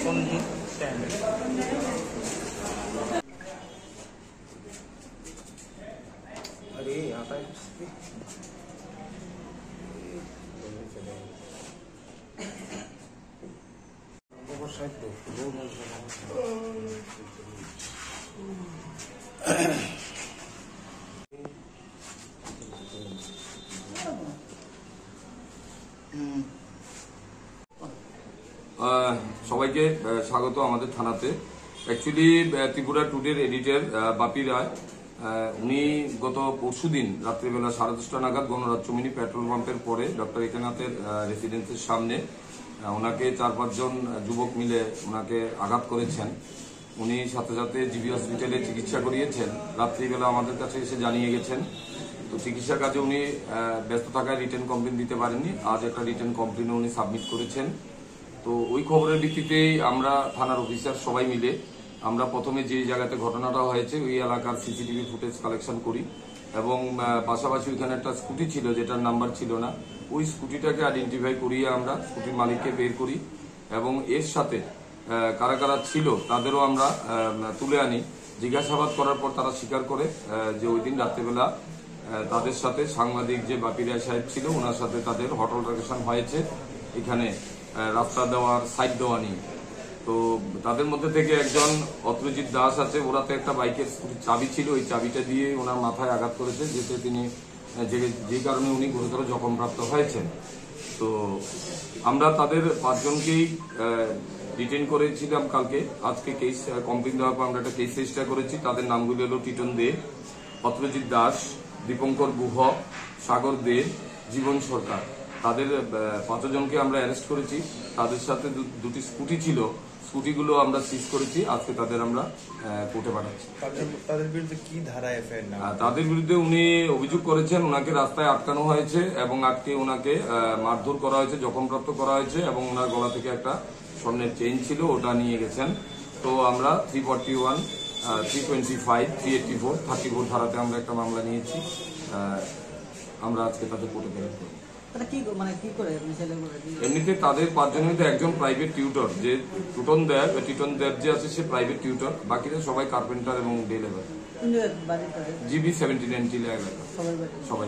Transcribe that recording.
अरे आता है সবাইকে স্বাগত আমাদের থানাতে। অ্যাকচুয়ালি ত্রিপুরা টুডের এডিটর বাপি রায়, উনি গত পরশুদিন রাত্রিবেলা 10:30 নাগাদ গণরাজ্যমিনী পেট্রোল পাম্পের পরে ডক্টর একেনাথের রেসিডেন্সির সামনে ওনাকে 4-5 জন যুবক মিলে ওনাকে আঘাত করেছেন। উনি সাথে সাথে জিবি হসপিটালে চিকিৎসা করিয়েছেন। রাত্রিবেলা আমাদের কাছে এসে জানিয়ে গেছেন। তো চিকিৎসা কাজে উনি ব্যস্ত থাকায় রিটেন কমপ্লেন দিতে পারেননি। আজ একটা রিটেন কমপ্লেনও উনি সাবমিট করেছেন। তো ওই খবরের ভিত্তিতেই আমরা থানার অফিসার সবাই মিলে আমরা প্রথমে যে জায়গাতে ঘটনাটা হয়েছে ওই এলাকার সিসিটিভি ফুটেজ কালেকশন করি এবং পাশাপাশি ওইখানে একটা স্কুটি ছিল যেটার নাম্বার ছিল না, ওই স্কুটিটাকে আইডেন্টিফাই করিয়ে আমরা স্কুটির মালিককে বের করি এবং এর সাথে কারা কারা ছিল তাদেরও আমরা তুলে আনি। জিজ্ঞাসাবাদ করার পর তারা স্বীকার করে যে ওই দিন রাত্রেবেলা তাদের সাথে সাংবাদিক যে বাপি রায় সাহেব ছিল ওনার সাথে তাদের হোটেল রেকেশন হয়েছে এখানে রাস্তা দেওয়ার সাইড দেওয়া নিয়ে। তো তাদের মধ্যে থেকে একজন অত্রজিৎ দাস আছে, ওরাতে একটা বাইকের স্কুটির চাবি ছিল, ওই চাবিটা দিয়ে ওনার মাথায় আঘাত করেছে, যেতে তিনি যে কারণে উনি গুরুতর জখমপ্রাপ্ত হয়েছেন। তো আমরা তাদের 5 জনকেই ডিটেইন করেছিলাম কালকে। আজকে কেস কমপ্লেন দেওয়ার পর আমরা একটা কেস রেজিস্টার করেছি। তাদের নামগুলি হলো টিটন দে, অত্রজিৎ দাস, দীপঙ্কর গুহ, সাগর দে, জীবন সরকার। তাদের 5 জনকে আমরা অ্যারেস্ট করেছি। তাদের সাথে দুটি স্কুটি ছিল, স্কুটিগুলো আমরা সিজ করেছি। আজকে তাদের আমরা কোর্টে পাঠাচ্ছি। তাদের বিরুদ্ধে কি ধারা এফআইআর নাম? তাদের বিরুদ্ধে উনি অভিযোগ করেছেন ওনাকে রাস্তায় আটকানো হয়েছে এবং আটকে ওনাকে মারধর করা হয়েছে, জখমপ্রাপ্ত করা হয়েছে এবং ওনার গলা থেকে একটা স্বর্ণের চেইন ছিল, ওটা নিয়ে গেছেন। তো আমরা 341, 325, 384, 34 ধারাতে আমরা একটা মামলা নিয়েছি। আমরা আজকে তাদের কোর্টে প্রেরণ করি। এমনিতে তাদের 5 জনের মধ্যে একজন প্রাইভেট টিউটর, যে টিটন দেব যে আছে সে প্রাইভেট টিউটর, বাকিরা সবাই কার্পেন্টার এবং ডে লেবার। জিবি 79 এলাকা সবাই।